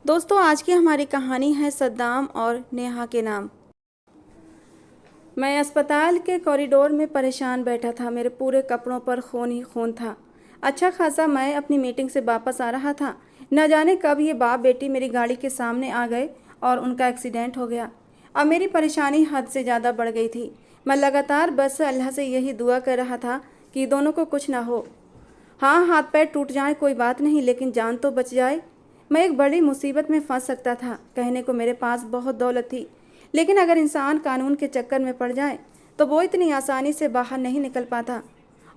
दोस्तों, आज की हमारी कहानी है सद्दाम और नेहा के नाम। मैं अस्पताल के कॉरिडोर में परेशान बैठा था। मेरे पूरे कपड़ों पर खून ही खून था। अच्छा खासा मैं अपनी मीटिंग से वापस आ रहा था। न जाने कब ये बाप बेटी मेरी गाड़ी के सामने आ गए और उनका एक्सीडेंट हो गया। अब मेरी परेशानी हद से ज़्यादा बढ़ गई थी। मैं लगातार बस अल्लाह से यही दुआ कर रहा था कि दोनों को कुछ ना हो। हाँ, हाथ पैर टूट जाए कोई बात नहीं, लेकिन जान तो बच जाए। मैं एक बड़ी मुसीबत में फंस सकता था। कहने को मेरे पास बहुत दौलत थी, लेकिन अगर इंसान कानून के चक्कर में पड़ जाए तो वो इतनी आसानी से बाहर नहीं निकल पाता।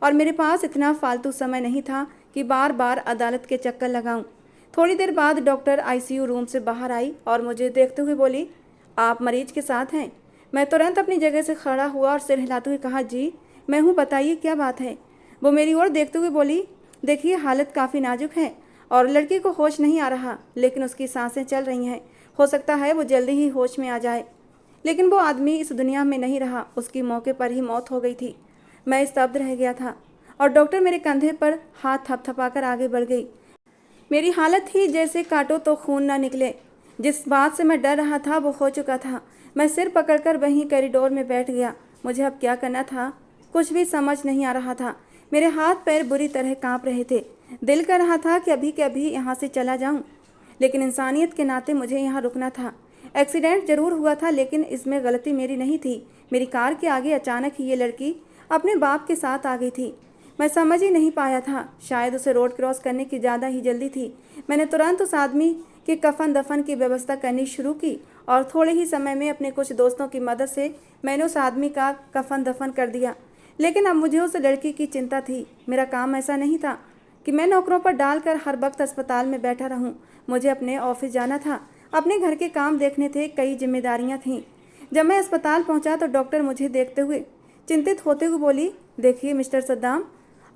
और मेरे पास इतना फालतू समय नहीं था कि बार बार अदालत के चक्कर लगाऊं। थोड़ी देर बाद डॉक्टर आईसीयू रूम से बाहर आई और मुझे देखते हुए बोली, आप मरीज के साथ हैं? मैं तुरंत अपनी जगह से खड़ा हुआ और सिर हिलाते हुए कहा, जी मैं हूँ, बताइए क्या बात है। वो मेरी ओर देखते हुए बोली, देखिए हालत काफ़ी नाजुक है और लड़की को होश नहीं आ रहा, लेकिन उसकी सांसें चल रही हैं। हो सकता है वो जल्दी ही होश में आ जाए। लेकिन वो आदमी इस दुनिया में नहीं रहा, उसकी मौके पर ही मौत हो गई थी। मैं स्तब्ध रह गया था और डॉक्टर मेरे कंधे पर हाथ थपथपाकर आगे बढ़ गई। मेरी हालत ही जैसे काटो तो खून ना निकले। जिस बात से मैं डर रहा था वो हो चुका था। मैं सिर पकड़कर वहीं कॉरिडोर में बैठ गया। मुझे अब क्या करना था कुछ भी समझ नहीं आ रहा था। मेरे हाथ पैर बुरी तरह कांप रहे थे। दिल कर रहा था कि अभी के अभी यहाँ से चला जाऊँ, लेकिन इंसानियत के नाते मुझे यहाँ रुकना था। एक्सीडेंट जरूर हुआ था, लेकिन इसमें गलती मेरी नहीं थी। मेरी कार के आगे अचानक ही ये लड़की अपने बाप के साथ आ गई थी। मैं समझ ही नहीं पाया था, शायद उसे रोड क्रॉस करने की ज़्यादा ही जल्दी थी। मैंने तुरंत उस आदमी के कफन दफन की व्यवस्था करनी शुरू की और थोड़े ही समय में अपने कुछ दोस्तों की मदद से मैंने उस आदमी का कफन दफन कर दिया। लेकिन अब मुझे उस लड़की की चिंता थी। मेरा काम ऐसा नहीं था कि मैं नौकरों पर डालकर हर वक्त अस्पताल में बैठा रहूं। मुझे अपने ऑफिस जाना था, अपने घर के काम देखने थे, कई जिम्मेदारियां थीं। जब मैं अस्पताल पहुंचा तो डॉक्टर मुझे देखते हुए चिंतित होते हुए बोली, देखिए मिस्टर सद्दाम,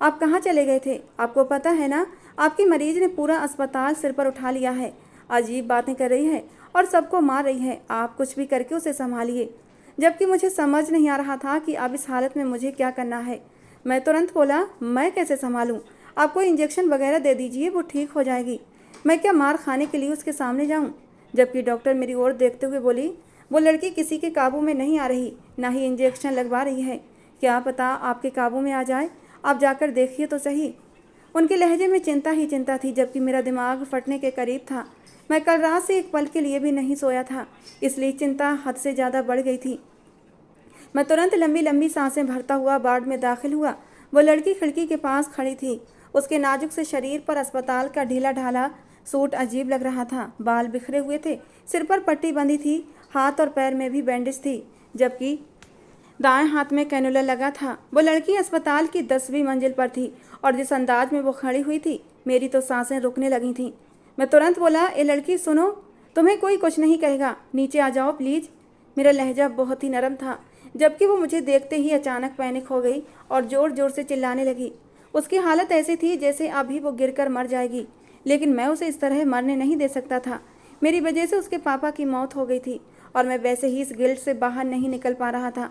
आप कहाँ चले गए थे? आपको पता है ना, आपकी मरीज ने पूरा अस्पताल सिर पर उठा लिया है। अजीब बातें कर रही है और सबको मार रही है। आप कुछ भी करके उसे संभालिए। जबकि मुझे समझ नहीं आ रहा था कि अब इस हालत में मुझे क्या करना है। मैं तुरंत बोला, मैं कैसे संभालूं? आप कोई इंजेक्शन वगैरह दे दीजिए, वो ठीक हो जाएगी। मैं क्या मार खाने के लिए उसके सामने जाऊं? जबकि डॉक्टर मेरी ओर देखते हुए बोली, वो लड़की किसी के काबू में नहीं आ रही, ना ही इंजेक्शन लगवा रही है। क्या पता आपके काबू में आ जाए, आप जाकर देखिए तो सही। उनके लहजे में चिंता ही चिंता थी, जबकि मेरा दिमाग फटने के करीब था। मैं कल रात से एक पल के लिए भी नहीं सोया था, इसलिए चिंता हद से ज़्यादा बढ़ गई थी। मैं तुरंत लंबी लंबी सांसें भरता हुआ वार्ड में दाखिल हुआ। वो लड़की खिड़की के पास खड़ी थी। उसके नाजुक से शरीर पर अस्पताल का ढीला ढाला सूट अजीब लग रहा था। बाल बिखरे हुए थे, सिर पर पट्टी बंधी थी, हाथ और पैर में भी बैंडेज थी, जबकि दाएं हाथ में कैनुला लगा था। वो लड़की अस्पताल की 10वीं मंजिल पर थी और जिस अंदाज में वो खड़ी हुई थी, मेरी तो सांसें रुकने लगी थीं। मैं तुरंत बोला, ए लड़की सुनो, तुम्हें कोई कुछ नहीं कहेगा, नीचे आ जाओ प्लीज़। मेरा लहजा बहुत ही नरम था, जबकि वो मुझे देखते ही अचानक पैनिक हो गई और ज़ोर ज़ोर से चिल्लाने लगी। उसकी हालत ऐसी थी जैसे अभी वो गिरकर मर जाएगी, लेकिन मैं उसे इस तरह मरने नहीं दे सकता था। मेरी वजह से उसके पापा की मौत हो गई थी और मैं वैसे ही इस गिल्ट से बाहर नहीं निकल पा रहा था।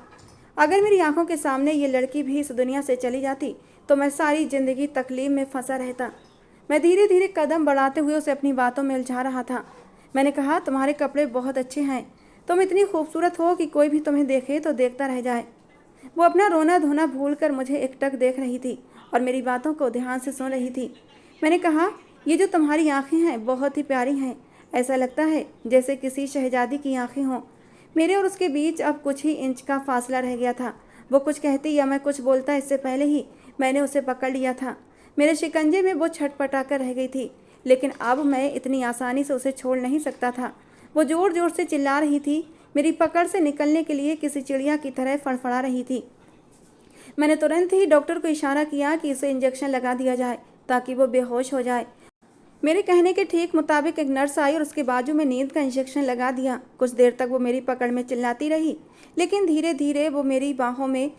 अगर मेरी आंखों के सामने ये लड़की भी इस दुनिया से चली जाती तो मैं सारी ज़िंदगी तकलीफ में फंसा रहता। मैं धीरे धीरे कदम बढ़ाते हुए उसे अपनी बातों में उलझा रहा था। मैंने कहा, तुम्हारे कपड़े बहुत अच्छे हैं, तुम इतनी खूबसूरत हो कि कोई भी तुम्हें देखे तो देखता रह जाए। वो अपना रोना धोना भूलकर मुझे एकटक देख रही थी और मेरी बातों को ध्यान से सुन रही थी। मैंने कहा, ये जो तुम्हारी आंखें हैं बहुत ही प्यारी हैं। ऐसा लगता है जैसे किसी शहजादी की आंखें हों। मेरे और उसके बीच अब कुछ ही इंच का फासला रह गया था। वो कुछ कहती या मैं कुछ बोलता, इससे पहले ही मैंने उसे पकड़ लिया था। मेरे शिकंजे में वो छटपटा कर रह गई थी, लेकिन अब मैं इतनी आसानी से उसे छोड़ नहीं सकता था। वो ज़ोर ज़ोर से चिल्ला रही थी, मेरी पकड़ से निकलने के लिए किसी चिड़िया की तरह फड़फड़ा रही थी। मैंने तुरंत ही डॉक्टर को इशारा किया कि इसे इंजेक्शन लगा दिया जाए ताकि वो बेहोश हो जाए। मेरे कहने के ठीक मुताबिक एक नर्स आई और उसके बाजू में नींद का इंजेक्शन लगा दिया। कुछ देर तक वो मेरी पकड़ में चिल्लाती रही, लेकिन धीरे धीरे वो मेरी बाहों में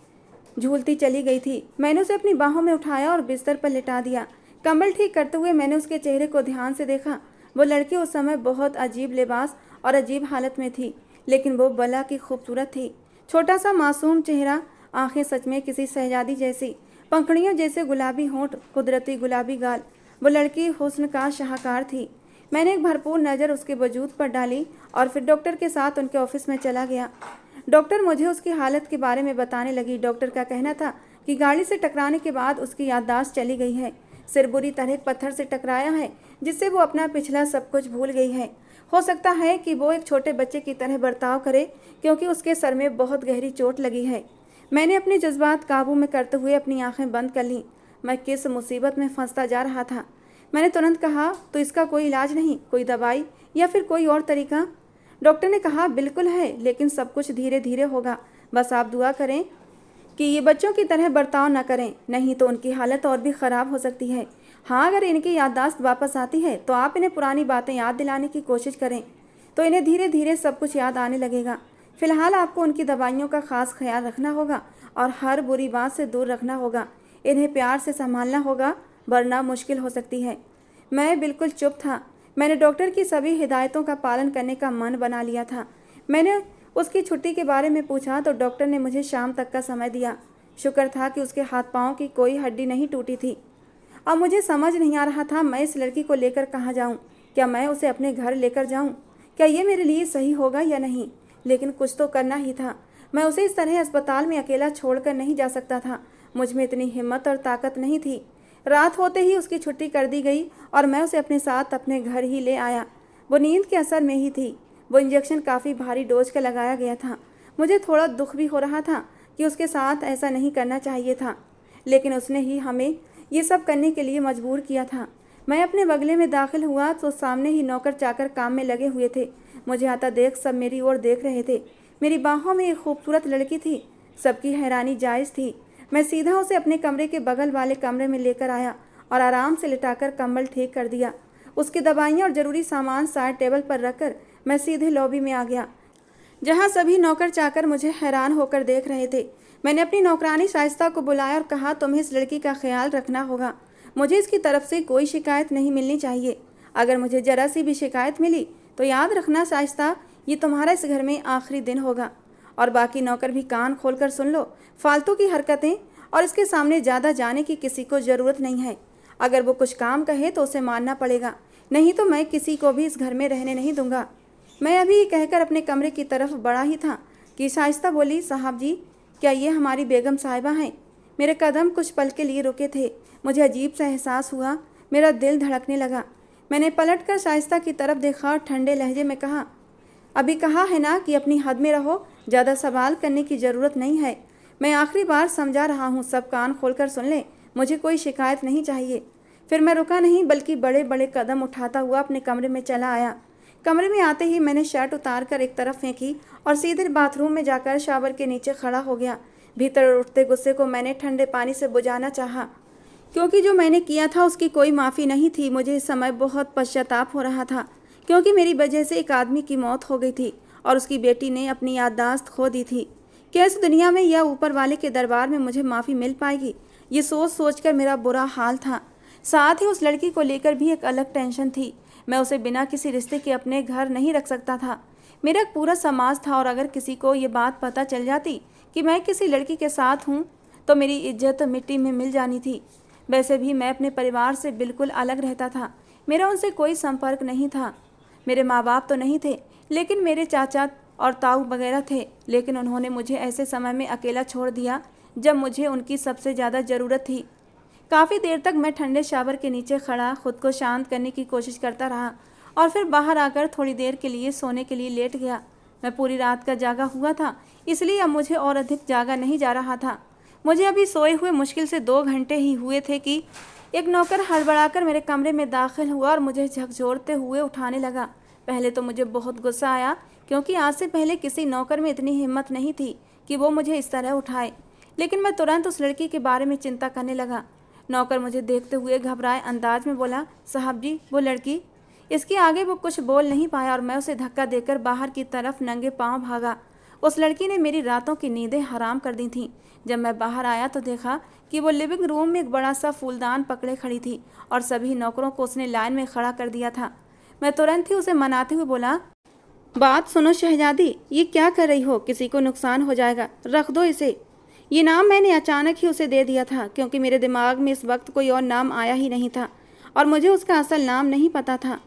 झूलती चली गई थी। मैंने उसे अपनी बाहों में उठाया और बिस्तर पर लिटा दिया। कंबल ठीक करते हुए मैंने उसके चेहरे को ध्यान से देखा। वो लड़की उस समय बहुत अजीब लिबास और अजीब हालत में थी, लेकिन वो बला की खूबसूरत थी। छोटा सा मासूम चेहरा, आंखें सच में किसी शहजादी जैसी, पंखुड़ियों जैसे गुलाबी होंठ, कुदरती गुलाबी गाल। वो लड़की हुस्न का शाहकार थी। मैंने एक भरपूर नज़र उसके वजूद पर डाली और फिर डॉक्टर के साथ उनके ऑफिस में चला गया। डॉक्टर मुझे उसकी हालत के बारे में बताने लगी। डॉक्टर का कहना था कि गाड़ी से टकराने के बाद उसकी याददाश्त चली गई है। सिर बुरी तरह पत्थर से टकराया है, जिससे वो अपना पिछला सब कुछ भूल गई है। हो सकता है कि वो एक छोटे बच्चे की तरह बर्ताव करे, क्योंकि उसके सर में बहुत गहरी चोट लगी है। मैंने अपने जज्बात काबू में करते हुए अपनी आंखें बंद कर लीं। मैं किस मुसीबत में फंसता जा रहा था। मैंने तुरंत कहा, तो इसका कोई इलाज नहीं, कोई दवाई या फिर कोई और तरीका? डॉक्टर ने कहा, बिल्कुल है, लेकिन सब कुछ धीरे धीरे होगा। बस आप दुआ करें कि ये बच्चों की तरह बर्ताव न करें, नहीं तो उनकी हालत और भी ख़राब हो सकती है। हाँ, अगर इनकी याददाश्त वापस आती है तो आप इन्हें पुरानी बातें याद दिलाने की कोशिश करें, तो इन्हें धीरे धीरे सब कुछ याद आने लगेगा। फ़िलहाल आपको उनकी दवाइयों का ख़ास ख्याल रखना होगा और हर बुरी बात से दूर रखना होगा। इन्हें प्यार से संभालना होगा, वरना मुश्किल हो सकती है। मैं बिल्कुल चुप था। मैंने डॉक्टर की सभी हिदायतों का पालन करने का मन बना लिया था। मैंने उसकी छुट्टी के बारे में पूछा तो डॉक्टर ने मुझे शाम तक का समय दिया। शुक्र था कि उसके हाथ पाँव की कोई हड्डी नहीं टूटी थी। अब मुझे समझ नहीं आ रहा था मैं इस लड़की को लेकर कहाँ जाऊँ। क्या मैं उसे अपने घर लेकर जाऊँ? क्या ये मेरे लिए सही होगा या नहीं? लेकिन कुछ तो करना ही था। मैं उसे इस तरह अस्पताल में अकेला छोड़कर नहीं जा सकता था। मुझ में इतनी हिम्मत और ताकत नहीं थी। रात होते ही उसकी छुट्टी कर दी गई और मैं उसे अपने साथ अपने घर ही ले आया। वो नींद के असर में ही थी। वो इंजेक्शन काफ़ी भारी डोज का लगाया गया था। मुझे थोड़ा दुख भी हो रहा था कि उसके साथ ऐसा नहीं करना चाहिए था, लेकिन उसने ही हमें ये सब करने के लिए मजबूर किया था। मैं अपने बगले में दाखिल हुआ तो सामने ही नौकर चाकर काम में लगे हुए थे। मुझे आता देख सब मेरी ओर देख रहे थे। मेरी बाहों में एक खूबसूरत लड़की थी। सबकी हैरानी जायज़ थी। मैं सीधा उसे अपने कमरे के बगल वाले कमरे में लेकर आया और आराम से लिटाकर कंबल ठीक कर दिया। उसकी दवाइयाँ और ज़रूरी सामान साइड टेबल पर रखकर मैं सीधे लॉबी में आ गया, जहाँ सभी नौकर चाकर मुझे हैरान होकर देख रहे थे। मैंने अपनी नौकरानी शाइस्ता को बुलाया और कहा, तुम्हें इस लड़की का ख्याल रखना होगा। मुझे इसकी तरफ से कोई शिकायत नहीं मिलनी चाहिए। अगर मुझे ज़रा सी भी शिकायत मिली तो याद रखना शाइस्ता, ये तुम्हारा इस घर में आखिरी दिन होगा। और बाकी नौकर भी कान खोलकर सुन लो। फालतू की हरकतें और इसके सामने ज़्यादा जाने की किसी को ज़रूरत नहीं है। अगर वो कुछ काम कहे तो उसे मानना पड़ेगा, नहीं तो मैं किसी को भी इस घर में रहने नहीं दूंगा। मैं अभी कहकर अपने कमरे की तरफ बढ़ा ही था कि शाइस्ता बोली, साहब जी, क्या ये हमारी बेगम साहिबा हैं? मेरे कदम कुछ पल के लिए रुके थे। मुझे अजीब सा एहसास हुआ। मेरा दिल धड़कने लगा। मैंने पलटकर शाइस्ता की तरफ देखा और ठंडे लहजे में कहा, अभी कहा है ना कि अपनी हद में रहो, ज़्यादा सवाल करने की ज़रूरत नहीं है। मैं आखिरी बार समझा रहा हूँ, सब कान खोलकर सुन लें। मुझे कोई शिकायत नहीं चाहिए। फिर मैं रुका नहीं, बल्कि बड़े बड़े कदम उठाता हुआ अपने कमरे में चला आया। कमरे में आते ही मैंने शर्ट उतार कर एक तरफ फेंकी और सीधे बाथरूम में जाकर शावर के नीचे खड़ा हो गया। भीतर उठते गुस्से को मैंने ठंडे पानी से बुझाना चाहा, क्योंकि जो मैंने किया था उसकी कोई माफ़ी नहीं थी। मुझे इस समय बहुत पश्चाताप हो रहा था, क्योंकि मेरी वजह से एक आदमी की मौत हो गई थी और उसकी बेटी ने अपनी याददाश्त खो दी थी। क्या इस दुनिया में या ऊपर वाले के दरबार में मुझे माफ़ी मिल पाएगी? ये सोच सोचकर मेरा बुरा हाल था। साथ ही उस लड़की को लेकर भी एक अलग टेंशन थी। मैं उसे बिना किसी रिश्ते के अपने घर नहीं रख सकता था। मेरा एक पूरा समाज था और अगर किसी को ये बात पता चल जाती कि मैं किसी लड़की के साथ हूँ तो मेरी इज्जत मिट्टी में मिल जानी थी। वैसे भी मैं अपने परिवार से बिल्कुल अलग रहता था। मेरा उनसे कोई संपर्क नहीं था। मेरे माँ बाप तो नहीं थे, लेकिन मेरे चाचा और ताऊ वगैरह थे। लेकिन उन्होंने मुझे ऐसे समय में अकेला छोड़ दिया जब मुझे उनकी सबसे ज़्यादा ज़रूरत थी। काफ़ी देर तक मैं ठंडे शावर के नीचे खड़ा खुद को शांत करने की कोशिश करता रहा और फिर बाहर आकर थोड़ी देर के लिए सोने के लिए लेट गया। मैं पूरी रात का जागा हुआ था, इसलिए अब मुझे और अधिक जागा नहीं जा रहा था। मुझे अभी सोए हुए मुश्किल से 2 घंटे ही हुए थे कि एक नौकर हड़बड़ाकर मेरे कमरे में दाखिल हुआ और मुझे झकझोरते हुए उठाने लगा। पहले तो मुझे बहुत गुस्सा आया, क्योंकि आज से पहले किसी नौकर में इतनी हिम्मत नहीं थी कि वो मुझे इस तरह उठाए। लेकिन मैं तुरंत उस लड़की के बारे में चिंता करने लगा। नौकर मुझे देखते हुए घबराए अंदाज में बोला, साहब जी, वो लड़की। इसके आगे वो कुछ बोल नहीं पाया और मैं उसे धक्का देकर बाहर की तरफ नंगे पांव भागा। उस लड़की ने मेरी रातों की नींदें हराम कर दी थीं। जब मैं बाहर आया तो देखा कि वो लिविंग रूम में एक बड़ा सा फूलदान पकड़े खड़ी थी और सभी नौकरों को उसने लाइन में खड़ा कर दिया था। मैं तुरंत ही उसे मनाते हुए बोला, बात सुनो शहजादी, ये क्या कर रही हो? किसी को नुकसान हो जाएगा, रख दो इसे। ये नाम मैंने अचानक ही उसे दे दिया था, क्योंकि मेरे दिमाग में इस वक्त कोई और नाम आया ही नहीं था और मुझे उसका असल नाम नहीं पता था।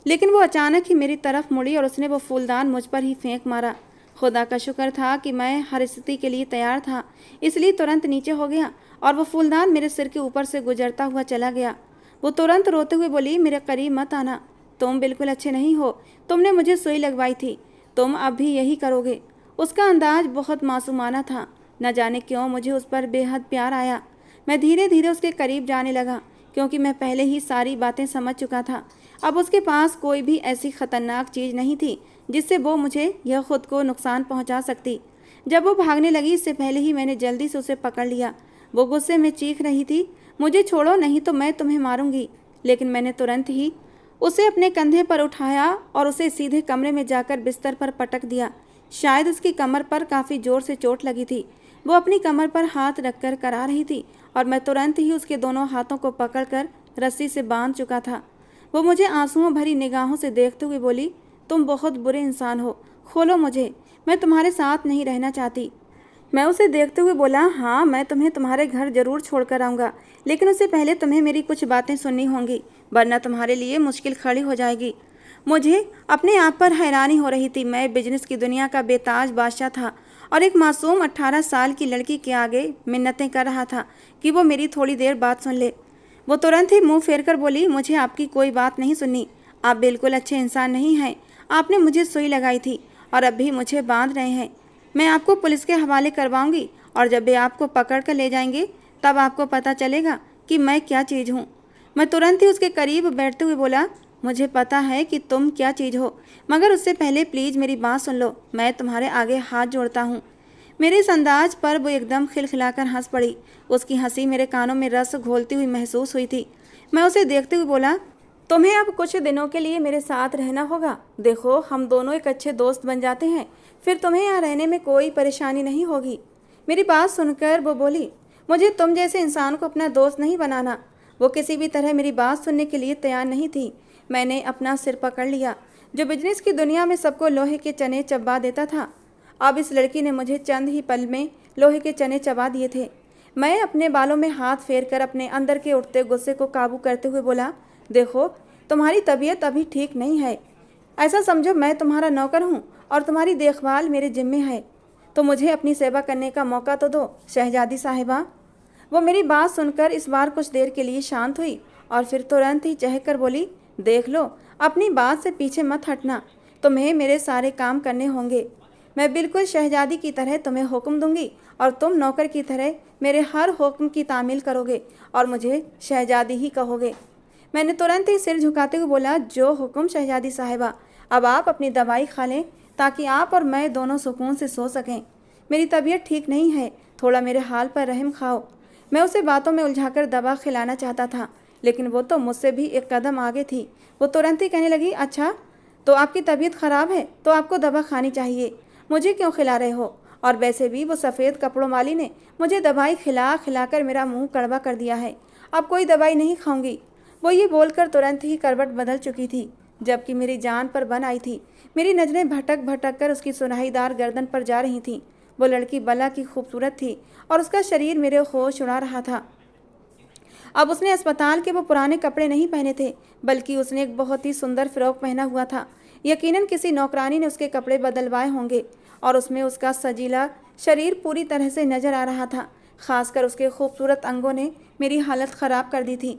लेकिन वो अचानक ही मेरी तरफ मुड़ी और उसने वो फूलदान मुझ पर ही फेंक मारा। खुदा का शुक्र था कि मैं हर स्थिति के लिए तैयार था, इसलिए तुरंत नीचे हो गया और वो फूलदान मेरे सिर के ऊपर से गुजरता हुआ चला गया। वो तुरंत रोते हुए बोली, मेरे करीब मत आना, तुम बिल्कुल अच्छे नहीं हो, तुमने मुझे सुई लगवाई थी, तुम अब भी यही करोगे। उसका अंदाज बहुत मासूमाना था। न जाने क्यों मुझे उस पर बेहद प्यार आया। मैं धीरे धीरे उसके करीब जाने लगा, क्योंकि मैं पहले ही सारी बातें समझ चुका था। अब उसके पास कोई भी ऐसी खतरनाक चीज़ नहीं थी जिससे वो मुझे या खुद को नुकसान पहुंचा सकती। जब वो भागने लगी, इससे पहले ही मैंने जल्दी से उसे पकड़ लिया। वो गुस्से में चीख रही थी, मुझे छोड़ो, नहीं तो मैं तुम्हें मारूंगी। लेकिन मैंने तुरंत ही उसे अपने कंधे पर उठाया और उसे सीधे कमरे में जाकर बिस्तर पर पटक दिया। शायद उसकी कमर पर काफ़ी जोर से चोट लगी थी। वो अपनी कमर पर हाथ रखकर करा रही थी और मैं तुरंत ही उसके दोनों हाथों को पकड़कर रस्सी से बांध चुका था। वो मुझे आंसुओं भरी निगाहों से देखते हुए बोली, तुम बहुत बुरे इंसान हो, खोलो मुझे, मैं तुम्हारे साथ नहीं रहना चाहती। मैं उसे देखते हुए बोला, हाँ, मैं तुम्हें तुम्हारे घर जरूर छोड़कर आऊँगा, लेकिन उससे पहले तुम्हें मेरी कुछ बातें सुननी होंगी, वरना तुम्हारे लिए मुश्किल खड़ी हो जाएगी। मुझे अपने आप पर हैरानी हो रही थी। मैं बिजनेस की दुनिया का बेताज बादशाह था और एक मासूम 18 साल की लड़की के आगे मिन्नतें कर रहा था कि वो मेरी थोड़ी देर बात सुन ले। वो तुरंत ही मुंह फेरकर बोली, मुझे आपकी कोई बात नहीं सुननी, आप बिल्कुल अच्छे इंसान नहीं हैं। आपने मुझे सुई लगाई थी और अब भी मुझे बांध रहे हैं। मैं आपको पुलिस के हवाले करवाऊंगी और जब वे आपको पकड़ कर ले जाएंगे तब आपको पता चलेगा कि मैं क्या चीज़ हूँ। मैं तुरंत ही उसके करीब बैठते हुए बोला, मुझे पता है कि तुम क्या चीज़ हो, मगर उससे पहले प्लीज़ मेरी बात सुन लो, मैं तुम्हारे आगे हाथ जोड़ता हूँ। मेरे इस अंदाज पर वो एकदम खिलखिलाकर हंस पड़ी। उसकी हंसी मेरे कानों में रस घोलती हुई महसूस हुई थी। मैं उसे देखते हुए बोला, तुम्हें अब कुछ दिनों के लिए मेरे साथ रहना होगा। देखो, हम दोनों एक अच्छे दोस्त बन जाते हैं, फिर तुम्हें यहाँ रहने में कोई परेशानी नहीं होगी। मेरी बात सुनकर वो बोली, मुझे तुम जैसे इंसान को अपना दोस्त नहीं बनाना। वो किसी भी तरह मेरी बात सुनने के लिए तैयार नहीं थी। मैंने अपना सिर पकड़ लिया। जो बिजनेस की दुनिया में सबको लोहे के चने चबा देता था, अब इस लड़की ने मुझे चंद ही पल में लोहे के चने चबा दिए थे। मैं अपने बालों में हाथ फेरकर अपने अंदर के उठते गुस्से को काबू करते हुए बोला, देखो, तुम्हारी तबीयत अभी ठीक नहीं है। ऐसा समझो मैं तुम्हारा नौकर हूँ और तुम्हारी देखभाल मेरे जिम्मे है, तो मुझे अपनी सेवा करने का मौका तो दो शहजादी साहिबा। वो मेरी बात सुनकर इस बार कुछ देर के लिए शांत हुई और फिर तुरंत ही चहककर बोली, देख लो, अपनी बात से पीछे मत हटना, तुम्हें मेरे सारे काम करने होंगे। मैं बिल्कुल शहजादी की तरह तुम्हें हुक्म दूंगी और तुम नौकर की तरह मेरे हर हुक्म की तामील करोगे और मुझे शहजादी ही कहोगे। मैंने तुरंत ही सिर झुकाते हुए बोला, जो हुक्म शहजादी साहिबा। अब आप अपनी दवाई खा लें ताकि आप और मैं दोनों सुकून से सो सकें। मेरी तबीयत ठीक नहीं है, थोड़ा मेरे हाल पर रहम खाओ। मैं उसे बातों में उलझाकर दवा खिलाना चाहता था, लेकिन वो तो मुझसे भी एक कदम आगे थी। वो तुरंत ही कहने लगी, अच्छा, तो आपकी तबीयत ख़राब है तो आपको दवा खानी चाहिए, मुझे क्यों खिला रहे हो? और वैसे भी वो सफ़ेद कपड़ों वाली ने मुझे दवाई खिला खिलाकर मेरा मुंह कड़वा कर दिया है, अब कोई दवाई नहीं खाऊंगी। वो ये बोलकर तुरंत ही करवट बदल चुकी थी, जबकि मेरी जान पर बन आई थी। मेरी नज़रें भटक भटक कर उसकी सुराहीदार गर्दन पर जा रही थीं। वो लड़की बला की खूबसूरत थी और उसका शरीर मेरे होश उड़ा रहा था। अब उसने अस्पताल के वो पुराने कपड़े नहीं पहने थे, बल्कि उसने एक बहुत ही सुंदर फ्रॉक पहना हुआ था। यकीनन किसी नौकरानी ने उसके कपड़े बदलवाए होंगे और उसमें उसका सजीला शरीर पूरी तरह से नजर आ रहा था। खासकर उसके खूबसूरत अंगों ने मेरी हालत ख़राब कर दी थी,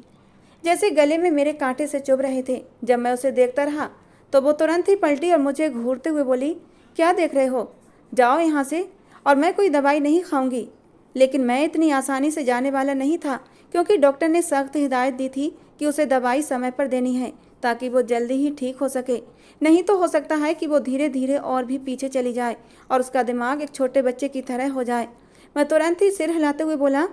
जैसे गले में मेरे कांटे से चुभ रहे थे। जब मैं उसे देखता रहा तो वो तुरंत ही पलटी और मुझे घूरते हुए बोली, क्या देख रहे हो, जाओ यहाँ से, और मैं कोई दवाई नहीं खाऊंगी। लेकिन मैं इतनी आसानी से जाने वाला नहीं था, क्योंकि डॉक्टर ने सख्त हिदायत दी थी कि उसे दवाई समय पर देनी है ताकि वो जल्दी ही ठीक हो सके। नहीं तो हो सकता है कि वो धीरे धीरे और भी पीछे चली जाए और उसका दिमाग एक छोटे बच्चे की तरह हो जाए। मैं तुरंत ही सिर हिलाते हुए बोला,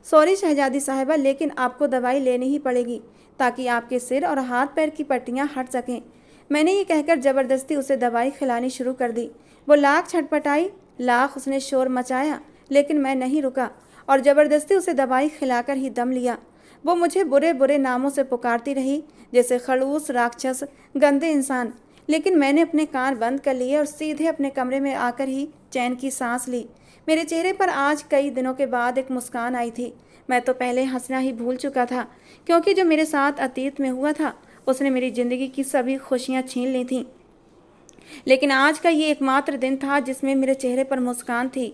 सॉरी शहजादी साहिबा, लेकिन आपको दवाई लेनी ही पड़ेगी ताकि आपके सिर और हाथ पैर की पट्टियाँ हट सकें। मैंने ये कहकर ज़बरदस्ती उसे दवाई खिलानी शुरू कर दी। वो लाख छटपटाई, लाख उसने शोर मचाया, लेकिन मैं नहीं रुका और ज़बरदस्ती उसे दवाई खिलाकर ही दम लिया। वो मुझे बुरे बुरे नामों से पुकारती रही, जैसे खड़ूस, राक्षस, गंदे इंसान, लेकिन मैंने अपने कान बंद कर लिए और सीधे अपने कमरे में आकर ही चैन की सांस ली। मेरे चेहरे पर आज कई दिनों के बाद एक मुस्कान आई थी। मैं तो पहले हंसना ही भूल चुका था, क्योंकि जो मेरे साथ अतीत में हुआ था उसने मेरी ज़िंदगी की सभी खुशियाँ छीन ली थीं। लेकिन आज का ये एकमात्र दिन था जिसमें मेरे चेहरे पर मुस्कान थी।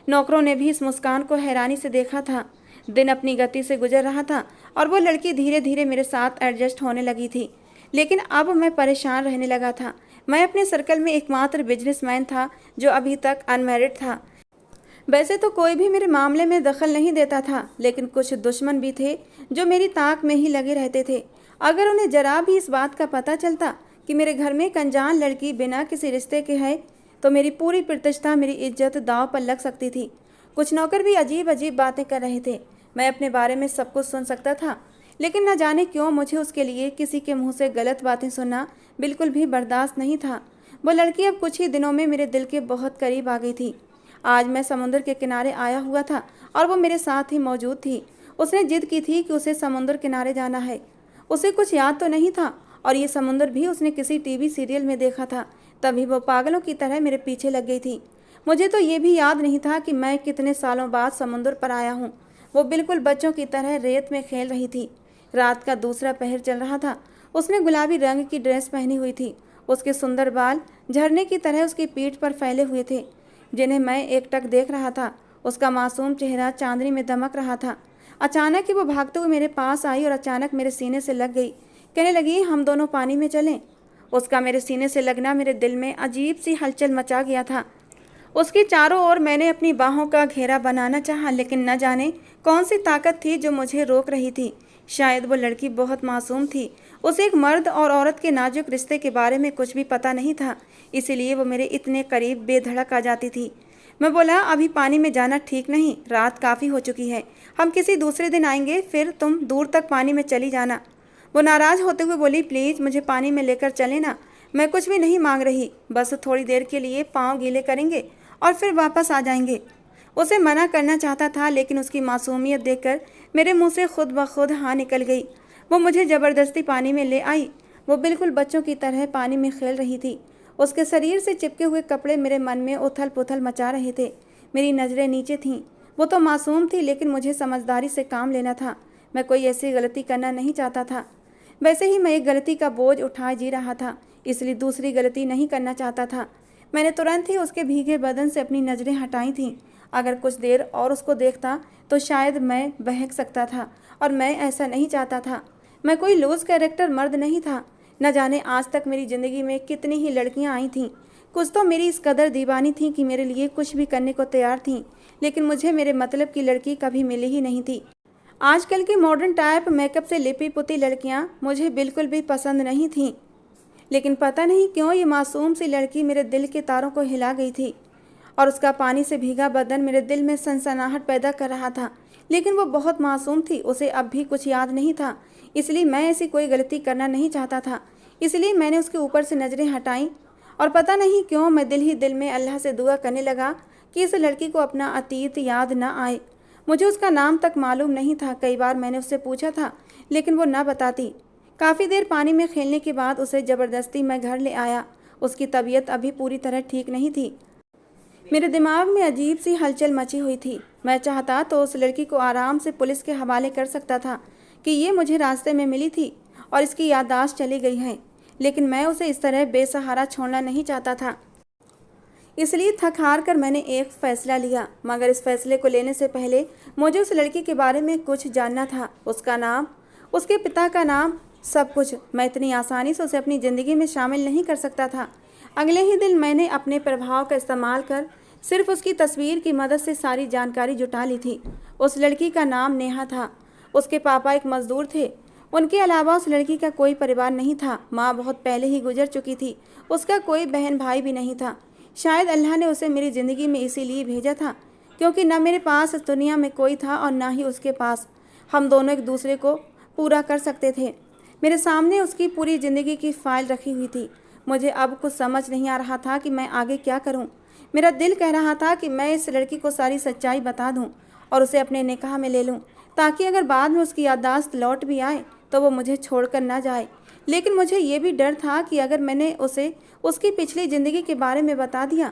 नौकरों ने भी इस मुस्कान को हैरानी से देखा था। दिन अपनी गति से गुजर रहा था और वो लड़की धीरे धीरे मेरे साथ एडजस्ट होने लगी थी। लेकिन अब मैं परेशान रहने लगा था। मैं अपने सर्कल में एकमात्र बिजनेसमैन था जो अभी तक अनमैरिड था। वैसे तो कोई भी मेरे मामले में दखल नहीं देता था, लेकिन कुछ दुश्मन भी थे जो मेरी ताक में ही लगे रहते थे। अगर उन्हें जरा भी इस बात का पता चलता कि मेरे घर में एक अनजान लड़की बिना किसी रिश्ते के है, तो मेरी पूरी प्रतिष्ठा, मेरी इज्जत दांव पर लग सकती थी। कुछ नौकर भी अजीब अजीब बातें कर रहे थे। मैं अपने बारे में सब कुछ सुन सकता था, लेकिन न जाने क्यों मुझे उसके लिए किसी के मुंह से गलत बातें सुनना बिल्कुल भी बर्दाश्त नहीं था। वो लड़की अब कुछ ही दिनों में मेरे दिल के बहुत करीब आ गई थी। आज मैं समुद्र के किनारे आया हुआ था और वो मेरे साथ ही मौजूद थी। उसने जिद की थी कि उसे समुद्र किनारे जाना है। उसे कुछ याद तो नहीं था और ये समुद्र भी उसने किसी टीवी सीरियल में देखा था, तभी वो पागलों की तरह मेरे पीछे लग गई थी। मुझे तो ये भी याद नहीं था कि मैं कितने सालों बाद समुद्र पर आया हूँ। वो बिल्कुल बच्चों की तरह रेत में खेल रही थी। रात का दूसरा पहर चल रहा था। उसने गुलाबी रंग की ड्रेस पहनी हुई थी। उसके सुंदर बाल झरने की तरह उसकी पीठ पर फैले हुए थे, जिन्हें मैं एकटक देख रहा था। उसका मासूम चेहरा चांदनी में दमक रहा था। अचानक ही वो भागते हुए मेरे पास आई और अचानक मेरे सीने से लग गई। कहने लगी, हम दोनों पानी में चलें। उसका मेरे सीने से लगना मेरे दिल में अजीब सी हलचल मचा गया था। उसके चारों ओर मैंने अपनी बाहों का घेरा बनाना चाहा, लेकिन न जाने कौन सी ताकत थी जो मुझे रोक रही थी। शायद वो लड़की बहुत मासूम थी। उसे एक मर्द और औरत के नाजुक रिश्ते के बारे में कुछ भी पता नहीं था, इसीलिए वो मेरे इतने करीब बेधड़क आ जाती थी। मैं बोला, अभी पानी में जाना ठीक नहीं, रात काफ़ी हो चुकी है, हम किसी दूसरे दिन आएंगे, फिर तुम दूर तक पानी में चली जाना। वो नाराज़ होते हुए बोली, प्लीज़ मुझे पानी में लेकर चले ना, मैं कुछ भी नहीं मांग रही, बस थोड़ी देर के लिए पाँव गीले करेंगे और फिर वापस आ जाएंगे। उसे मना करना चाहता था, लेकिन उसकी मासूमियत देखकर मेरे मुंह से खुद ब खुद हाँ निकल गई। वो मुझे ज़बरदस्ती पानी में ले आई। वो बिल्कुल बच्चों की तरह पानी में खेल रही थी। उसके शरीर से चिपके हुए कपड़े मेरे मन में उथल पुथल मचा रहे थे। मेरी नज़रें नीचे थीं। वो तो मासूम थी, लेकिन मुझे समझदारी से काम लेना था। मैं कोई ऐसी गलती करना नहीं चाहता था। वैसे ही मैं एक गलती का बोझ उठाए जी रहा था, इसलिए दूसरी गलती नहीं करना चाहता था। मैंने तुरंत ही उसके भीगे बदन से अपनी नज़रें हटाई थीं। अगर कुछ देर और उसको देखता तो शायद मैं बहक सकता था, और मैं ऐसा नहीं चाहता था। मैं कोई लूज कैरेक्टर मर्द नहीं था। न जाने आज तक मेरी ज़िंदगी में कितनी ही लड़कियां आई थीं। कुछ तो मेरी इस कदर दीवानी थीं कि मेरे लिए कुछ भी करने को तैयार थीं, लेकिन मुझे मेरे मतलब की लड़की कभी मिली ही नहीं थी। आजकल की मॉडर्न टाइप मेकअप से लिपी पुती लड़कियां मुझे बिल्कुल भी पसंद नहीं थीं, लेकिन पता नहीं क्यों ये मासूम सी लड़की मेरे दिल के तारों को हिला गई थी, और उसका पानी से भीगा बदन मेरे दिल में सनसनाहट पैदा कर रहा था। लेकिन वो बहुत मासूम थी, उसे अब भी कुछ याद नहीं था, इसलिए मैं ऐसी कोई गलती करना नहीं चाहता था। इसलिए मैंने उसके ऊपर से नज़रें हटाईं, और पता नहीं क्यों मैं दिल ही दिल में अल्लाह से दुआ करने लगा कि इस लड़की को अपना अतीत याद न आए। मुझे उसका नाम तक मालूम नहीं था। कई बार मैंने उससे पूछा था, लेकिन वो न बताती। काफ़ी देर पानी में खेलने के बाद उसे ज़बरदस्ती मैं घर ले आया। उसकी तबीयत अभी पूरी तरह ठीक नहीं थी। मेरे दिमाग में अजीब सी हलचल मची हुई थी। मैं चाहता तो उस लड़की को आराम से पुलिस के हवाले कर सकता था कि ये मुझे रास्ते में मिली थी और इसकी याददाश्त चली गई है, लेकिन मैं उसे इस तरह बेसहारा छोड़ना नहीं चाहता था। इसलिए थक हार कर मैंने एक फ़ैसला लिया, मगर इस फैसले को लेने से पहले मुझे उस लड़की के बारे में कुछ जानना था। उसका नाम, उसके पिता का नाम, सब कुछ। मैं इतनी आसानी से उसे अपनी ज़िंदगी में शामिल नहीं कर सकता था। अगले ही दिन मैंने अपने प्रभाव का इस्तेमाल कर सिर्फ उसकी तस्वीर की मदद से सारी जानकारी जुटा ली थी। उस लड़की का नाम नेहा था। उसके पापा एक मज़दूर थे। उनके अलावा उस लड़की का कोई परिवार नहीं था। माँ बहुत पहले ही गुजर चुकी थी। उसका कोई बहन भाई भी नहीं था। शायद अल्लाह ने उसे मेरी ज़िंदगी में इसीलिए भेजा था, क्योंकि न मेरे पास इस दुनिया में कोई था और ना ही उसके पास। हम दोनों एक दूसरे को पूरा कर सकते थे। मेरे सामने उसकी पूरी ज़िंदगी की फ़ाइल रखी हुई थी। मुझे अब कुछ समझ नहीं आ रहा था कि मैं आगे क्या करूं। मेरा दिल कह रहा था कि मैं इस लड़की को सारी सच्चाई बता दूं और उसे अपने निकाह में ले लूं, ताकि अगर बाद में उसकी याददाश्त लौट भी आए तो वो मुझे छोड़कर ना जाए। लेकिन मुझे ये भी डर था कि अगर मैंने उसे उसकी पिछली ज़िंदगी के बारे में बता दिया,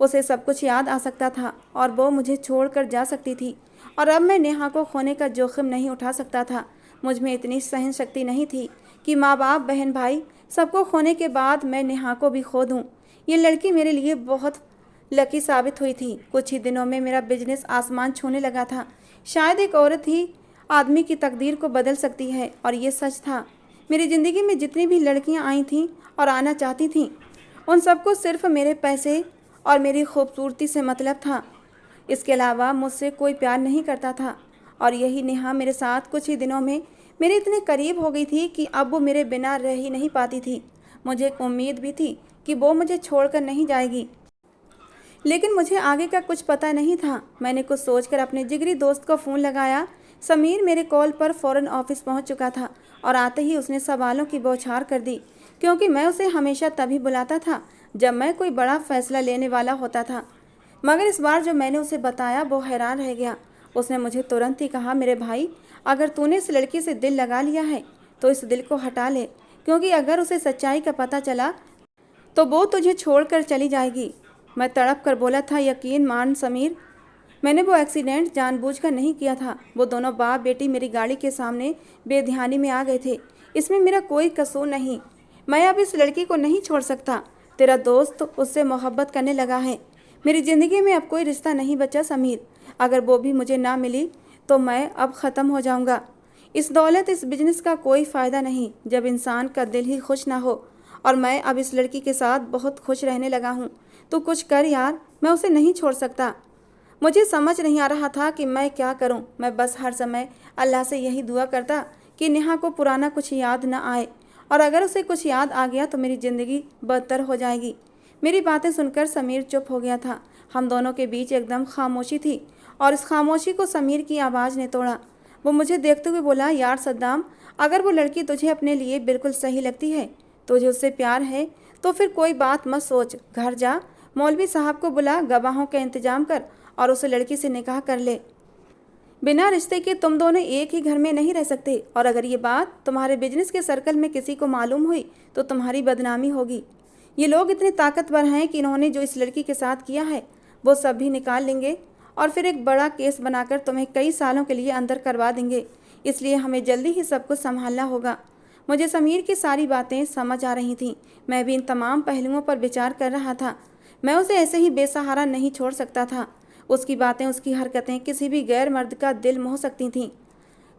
उसे सब कुछ याद आ सकता था और वो मुझे छोड़कर जा सकती थी, और अब मैं नेहा को खोने का जोखिम नहीं उठा सकता था। मुझ में इतनी सहन शक्ति नहीं थी कि माँ बाप, बहन भाई सबको खोने के बाद मैं नेहा को भी खो दूँ। ये लड़की मेरे लिए बहुत लकी साबित हुई थी। कुछ ही दिनों में मेरा बिजनेस आसमान छूने लगा था। शायद एक औरत ही आदमी की तकदीर को बदल सकती है, और ये सच था। मेरी ज़िंदगी में जितनी भी लड़कियां आई थीं और आना चाहती थीं, उन सबको सिर्फ मेरे पैसे और मेरी खूबसूरती से मतलब था। इसके अलावा मुझसे कोई प्यार नहीं करता था। और यही नेहा मेरे साथ कुछ ही दिनों में मेरे इतने करीब हो गई थी कि अब वो मेरे बिना रह ही नहीं पाती थी। मुझे एक उम्मीद भी थी कि वो मुझे छोड़कर नहीं जाएगी, लेकिन मुझे आगे का कुछ पता नहीं था। मैंने कुछ सोचकर अपने जिगरी दोस्त को फ़ोन लगाया। समीर मेरे कॉल पर फ़ौरन ऑफिस पहुंच चुका था, और आते ही उसने सवालों की बौछार कर दी, क्योंकि मैं उसे हमेशा तभी बुलाता था जब मैं कोई बड़ा फैसला लेने वाला होता था। मगर इस बार जो मैंने उसे बताया वो हैरान रह गया। उसने मुझे तुरंत ही कहा, मेरे भाई, अगर तूने इस लड़की से दिल लगा लिया है तो इस दिल को हटा ले, क्योंकि अगर उसे सच्चाई का पता चला तो वो तुझे छोड़कर चली जाएगी। मैं तड़प कर बोला था, यकीन मान समीर, मैंने वो एक्सीडेंट जानबूझकर नहीं किया था। वो दोनों बाप बेटी मेरी गाड़ी के सामने बेध्यानी में आ गए थे। इसमें मेरा कोई कसूर नहीं। मैं अब इस लड़की को नहीं छोड़ सकता। तेरा दोस्त उससे मोहब्बत करने लगा है। मेरी ज़िंदगी में अब कोई रिश्ता नहीं बचा समीर। अगर वो भी मुझे ना मिली तो मैं अब ख़त्म हो जाऊंगा। इस दौलत, इस बिजनेस का कोई फ़ायदा नहीं जब इंसान का दिल ही खुश ना हो। और मैं अब इस लड़की के साथ बहुत खुश रहने लगा हूँ। तो कुछ कर यार, मैं उसे नहीं छोड़ सकता। मुझे समझ नहीं आ रहा था कि मैं क्या करूं। मैं बस हर समय अल्लाह से यही दुआ करता कि नेहा को पुराना कुछ याद न आए, और अगर उसे कुछ याद आ गया तो मेरी ज़िंदगी बदतर हो जाएगी। मेरी बातें सुनकर समीर चुप हो गया था। हम दोनों के बीच एकदम खामोशी थी, और इस खामोशी को समीर की आवाज़ ने तोड़ा। वो मुझे देखते हुए बोला, यार सद्दाम, अगर वो लड़की तुझे अपने लिए बिल्कुल सही लगती है, तुझे उससे प्यार है, तो फिर कोई बात मत सोच। घर जा, मौलवी साहब को बुला, गवाहों का इंतजाम कर और उस लड़की से निकाह कर ले। बिना रिश्ते के तुम दोनों एक ही घर में नहीं रह सकते, और अगर ये बात तुम्हारे बिजनेस के सर्कल में किसी को मालूम हुई तो तुम्हारी बदनामी होगी। ये लोग इतने ताकतवर हैं कि इन्होंने जो इस लड़की के साथ किया है वो सब भी निकाल लेंगे, और फिर एक बड़ा केस बनाकर तुम्हें कई सालों के लिए अंदर करवा देंगे। इसलिए हमें जल्दी ही सब कुछ संभालना होगा। मुझे समीर की सारी बातें समझ आ रही थीं। मैं भी इन तमाम पहलुओं पर विचार कर रहा था। मैं उसे ऐसे ही बेसहारा नहीं छोड़ सकता था। उसकी बातें, उसकी हरकतें किसी भी गैर मर्द का दिल मोह सकती थीं।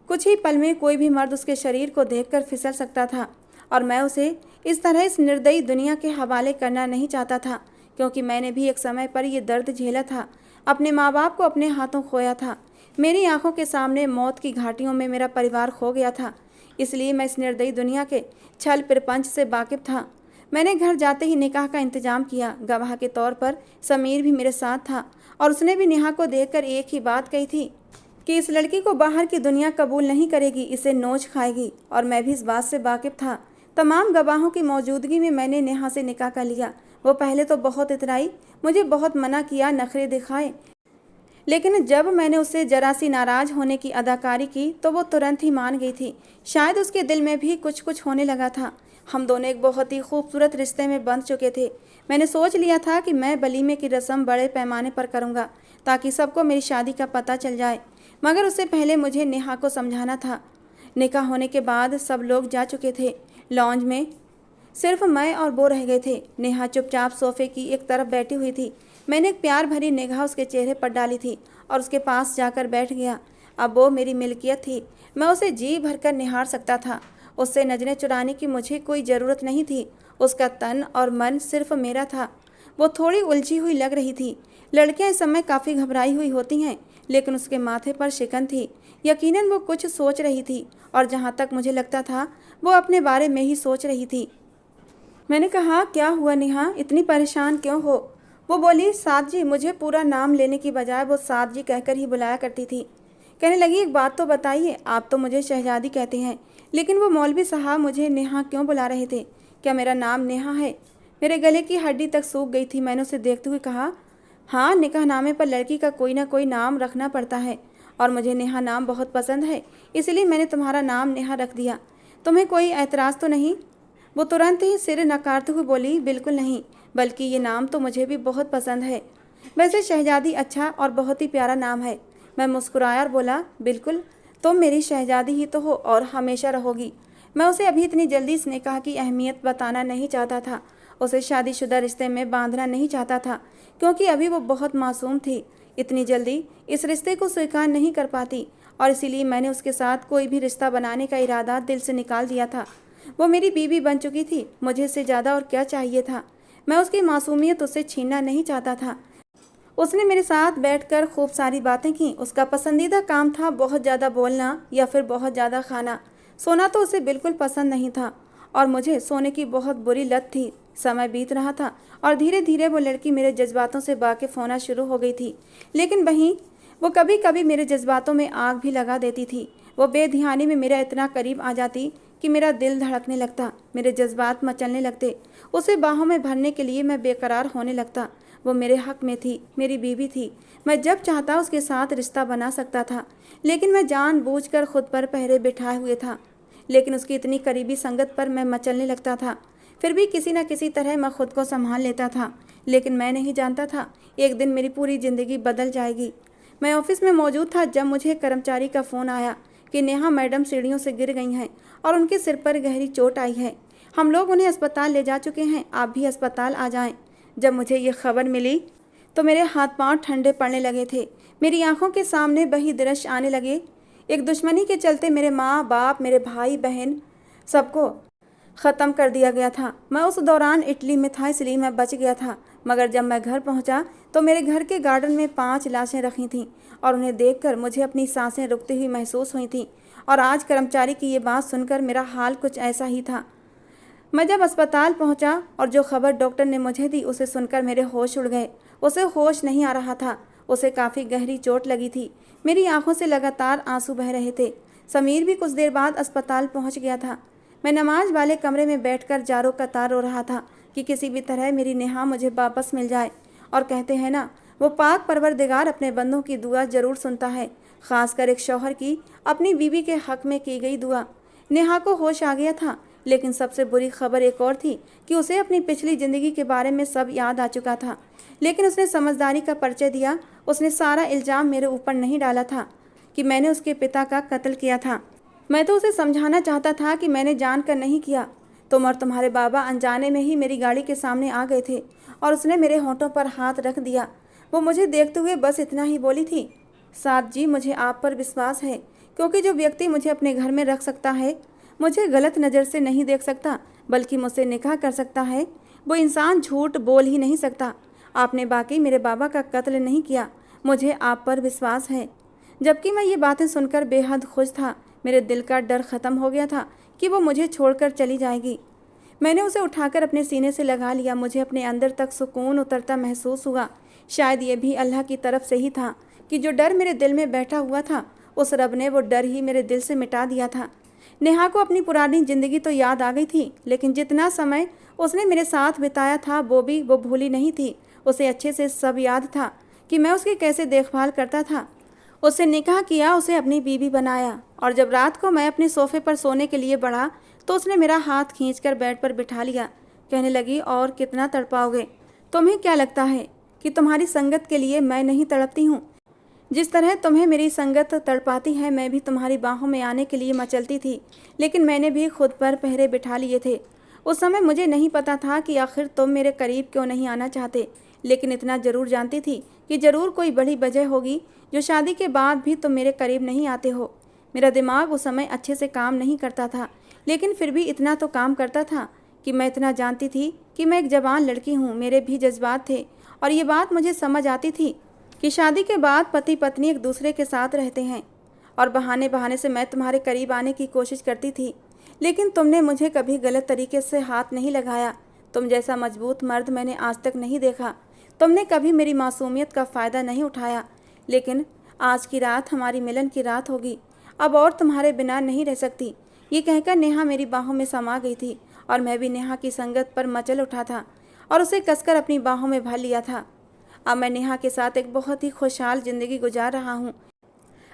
कुछ ही पल में कोई भी मर्द उसके शरीर को देखकर फिसल सकता था, और मैं उसे इस तरह इस निर्दयी दुनिया के हवाले करना नहीं चाहता था, क्योंकि मैंने भी एक समय पर यह दर्द झेला था। अपने माँ बाप को अपने हाथों खोया था। मेरी आंखों के सामने मौत की घाटियों में मेरा परिवार खो गया था। इसलिए मैं इस निर्दयी दुनिया के छल प्रपंच से वाकिफ था। मैंने घर जाते ही निकाह का इंतजाम किया। गवाह के तौर पर समीर भी मेरे साथ था, और उसने भी नेहा को देखकर एक ही बात कही थी कि इस लड़की को बाहर की दुनिया कबूल नहीं करेगी, इसे नोच खाएगी। और मैं भी इस बात से वाकिफ था। तमाम गवाहों की मौजूदगी में मैंने नेहा से निकाह कर लिया। वो पहले तो बहुत इतराई, मुझे बहुत मना किया, नखरे दिखाए, लेकिन जब मैंने उससे जरा सी नाराज़ होने की अदाकारी की तो वो तुरंत ही मान गई थी। शायद उसके दिल में भी कुछ कुछ होने लगा था। हम दोनों एक बहुत ही खूबसूरत रिश्ते में बंध चुके थे। मैंने सोच लिया था कि मैं वलीमे की रस्म बड़े पैमाने पर करूँगा, ताकि सबको मेरी शादी का पता चल जाए। मगर उससे पहले मुझे नेहा को समझाना था। निकाह होने के बाद सब लोग जा चुके थे। लॉन्ज में सिर्फ मैं और वो रह गए थे। नेहा चुपचाप सोफे की एक तरफ बैठी हुई थी। मैंने एक प्यार भरी निगाह उसके चेहरे पर डाली थी और उसके पास जाकर बैठ गया। अब वो मेरी मिल्कियत थी। मैं उसे जी भरकर निहार सकता था। उससे नजरें चुराने की मुझे कोई ज़रूरत नहीं थी। उसका तन और मन सिर्फ मेरा था। वो थोड़ी उलझी हुई लग रही थी। लड़कियां इस समय काफ़ी घबराई हुई होती हैं, लेकिन उसके माथे पर शिकन थी। यकीनन वो कुछ सोच रही थी, और जहाँ तक मुझे लगता था वो अपने बारे में ही सोच रही थी। मैंने कहा, क्या हुआ नेहा, इतनी परेशान क्यों हो? वो बोली, साथ जी। मुझे पूरा नाम लेने की बजाय वो साथ जी कहकर ही बुलाया करती थी। कहने लगी, एक बात तो बताइए, आप तो मुझे शहजादी कहते हैं, लेकिन वो मौलवी साहब मुझे नेहा क्यों बुला रहे थे? क्या मेरा नाम नेहा है? मेरे गले की हड्डी तक सूख गई थी। मैंने उसे देखते हुए कहा, हाँ, निकाहनामे पर लड़की का कोई ना कोई नाम रखना पड़ता है, और मुझे नेहा नाम बहुत पसंद है, इसलिए मैंने तुम्हारा नाम नेहा रख दिया। तुम्हें कोई ऐतराज़ तो नहीं? वो तुरंत ही सिर नकारते हुए बोली, बिल्कुल नहीं, बल्कि ये नाम तो मुझे भी बहुत पसंद है। वैसे शहजादी अच्छा और बहुत ही प्यारा नाम है। मैं मुस्कुराया और बोला, बिल्कुल, तुम मेरी शहजादी ही तो हो और हमेशा रहोगी। मैं उसे अभी इतनी जल्दी इस निकाह की अहमियत बताना नहीं चाहता था। उसे शादीशुदा रिश्ते में बांधना नहीं चाहता था, क्योंकि अभी वो बहुत मासूम थी। इतनी जल्दी इस रिश्ते को स्वीकार नहीं कर पाती, और इसीलिए मैंने उसके साथ कोई भी रिश्ता बनाने का इरादा दिल से निकाल दिया था। वो मेरी बीवी बन चुकी थी, मुझे इससे ज़्यादा और क्या चाहिए था। मैं उसकी मासूमियत उससे छीनना नहीं चाहता था। उसने मेरे साथ बैठकर खूब सारी बातें की। उसका पसंदीदा काम था बहुत ज़्यादा बोलना या फिर बहुत ज़्यादा खाना। सोना तो उसे बिल्कुल पसंद नहीं था, और मुझे सोने की बहुत बुरी लत थी। समय बीत रहा था और धीरे धीरे वो लड़की मेरे जज्बातों से वाकिफ होना शुरू हो गई थी। लेकिन वहीं वो कभी कभी मेरे जज्बातों में आग भी लगा देती थी। वो बेध्यानी में मेरा इतना करीब आ जाती कि मेरा दिल धड़कने लगता, मेरे जज्बात मचलने लगते। उसे बाहों में भरने के लिए मैं बेकरार होने लगता। वो मेरे हक में थी, मेरी बीवी थी। मैं जब चाहता उसके साथ रिश्ता बना सकता था, लेकिन मैं जानबूझकर खुद पर पहरे बिठाए हुए था। लेकिन उसकी इतनी करीबी संगत पर मैं मचलने लगता था। फिर भी किसी न किसी तरह मैं खुद को संभाल लेता था। लेकिन मैं नहीं जानता था एक दिन मेरी पूरी ज़िंदगी बदल जाएगी। मैं ऑफिस में मौजूद था जब मुझे कर्मचारी का फ़ोन आया कि नेहा मैडम सीढ़ियों से गिर गई हैं और उनके सिर पर गहरी चोट आई है। हम लोग उन्हें अस्पताल ले जा चुके हैं, आप भी अस्पताल आ जाएं। जब मुझे ये खबर मिली तो मेरे हाथ पांव ठंडे पड़ने लगे थे। मेरी आंखों के सामने वही दृश्य आने लगे। एक दुश्मनी के चलते मेरे माँ बाप, मेरे भाई बहन, सबको ख़त्म कर दिया गया था। मैं उस दौरान इटली में था, इसलिए मैं बच गया था। मगर जब मैं घर पहुंचा तो मेरे घर के गार्डन में 5 लाशें रखी थीं, और उन्हें देखकर मुझे अपनी सांसें रुकती हुई महसूस हुई थीं। और आज कर्मचारी की ये बात सुनकर मेरा हाल कुछ ऐसा ही था। मैं जब अस्पताल पहुंचा और जो खबर डॉक्टर ने मुझे दी उसे सुनकर मेरे होश उड़ गए। उसे होश नहीं आ रहा था। उसे काफ़ी गहरी चोट लगी थी। मेरी आंखों से लगातार आंसू बह रहे थे। समीर भी कुछ देर बाद अस्पताल पहुंच गया था। मैं नमाज वाले कमरे में बैठकर जारो कतार रो रहा था कि किसी भी तरह मेरी नेहा मुझे वापस मिल जाए। और कहते हैं ना, वो पाक परवरदिगार अपने बंदों की दुआ ज़रूर सुनता है, ख़ासकर एक शौहर की अपनी बीवी के हक़ में की गई दुआ। नेहा को होश आ गया था, लेकिन सबसे बुरी खबर एक और थी कि उसे अपनी पिछली ज़िंदगी के बारे में सब याद आ चुका था। लेकिन उसने समझदारी का परिचय दिया। उसने सारा इल्ज़ाम मेरे ऊपर नहीं डाला था कि मैंने उसके पिता का कत्ल किया था। मैं तो उसे समझाना चाहता था कि मैंने जानकर नहीं किया। तुम और तुम्हारे बाबा अनजाने में ही मेरी गाड़ी के सामने आ गए थे और उसने मेरे होंठों पर हाथ रख दिया। वो मुझे देखते हुए बस इतना ही बोली थी, साहब जी मुझे आप पर विश्वास है, क्योंकि जो व्यक्ति मुझे अपने घर में रख सकता है, मुझे गलत नज़र से नहीं देख सकता, बल्कि मुझसे निकाह कर सकता है, वो इंसान झूठ बोल ही नहीं सकता। आपने बाकी मेरे बाबा का कत्ल नहीं किया, मुझे आप पर विश्वास है। जबकि मैं ये बातें सुनकर बेहद खुश था। मेरे दिल का डर ख़त्म हो गया था कि वो मुझे छोड़कर चली जाएगी। मैंने उसे उठाकर अपने सीने से लगा लिया। मुझे अपने अंदर तक सुकून उतरता महसूस हुआ। शायद ये भी अल्लाह की तरफ से ही था कि जो डर मेरे दिल में बैठा हुआ था, उस रब ने वो डर ही मेरे दिल से मिटा दिया था। नेहा को अपनी पुरानी ज़िंदगी तो याद आ गई थी, लेकिन जितना समय उसने मेरे साथ बिताया था वो भूली नहीं थी। उसे अच्छे से सब याद था कि मैं उसकी कैसे देखभाल करता था। उससे निकाह किया, उसे अपनी बीवी बनाया, और जब रात को मैं अपने सोफ़े पर सोने के लिए बढ़ा तो उसने मेरा हाथ खींचकर बेड पर बिठा लिया। कहने लगी, और कितना तड़पाओगे? तुम्हें क्या लगता है कि तुम्हारी संगत के लिए मैं नहीं तड़पती हूँ? जिस तरह तुम्हें मेरी संगत तड़पाती है, मैं भी तुम्हारी बाहों में आने के लिए मचलती थी, लेकिन मैंने भी खुद पर पहरे बिठा लिए थे। उस समय मुझे नहीं पता था कि आखिर तुम मेरे करीब क्यों नहीं आना चाहते, लेकिन इतना ज़रूर जानती थी कि ज़रूर कोई बड़ी वजह होगी जो शादी के बाद भी तुम मेरे करीब नहीं आते हो। मेरा दिमाग उस समय अच्छे से काम नहीं करता था, लेकिन फिर भी इतना तो काम करता था कि मैं इतना जानती थी कि मैं एक जवान लड़की हूँ, मेरे भी जज्बात थे, और ये बात मुझे समझ आती थी कि शादी के बाद पति पत्नी एक दूसरे के साथ रहते हैं, और बहाने बहाने से मैं तुम्हारे करीब आने की कोशिश करती थी, लेकिन तुमने मुझे कभी गलत तरीके से हाथ नहीं लगाया। तुम जैसा मजबूत मर्द मैंने आज तक नहीं देखा। तुमने कभी मेरी मासूमियत का फ़ायदा नहीं उठाया, लेकिन आज की रात हमारी मिलन की रात होगी। अब और तुम्हारे बिना नहीं रह सकती। ये कहकर नेहा मेरी बाहों में समा गई थी, और मैं भी नेहा की संगत पर मचल उठा था और उसे कसकर अपनी बाहों में भर लिया था। अब मैं नेहा के साथ एक बहुत ही खुशहाल ज़िंदगी गुजार रहा हूँ।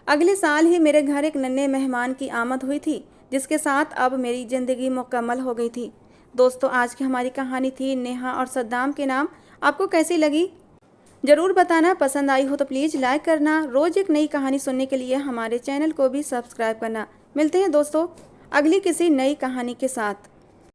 अगले साल ही मेरे घर एक नन्हे मेहमान की आमद हुई थी, जिसके साथ अब मेरी ज़िंदगी मुकम्मल हो गई थी। दोस्तों, आज की हमारी कहानी थी नेहा और सद्दाम के नाम। आपको कैसी लगी ज़रूर बताना। पसंद आई हो तो प्लीज़ लाइक करना। रोज़ एक नई कहानी सुनने के लिए हमारे चैनल को भी सब्सक्राइब करना। मिलते हैं दोस्तों अगली किसी नई कहानी के साथ।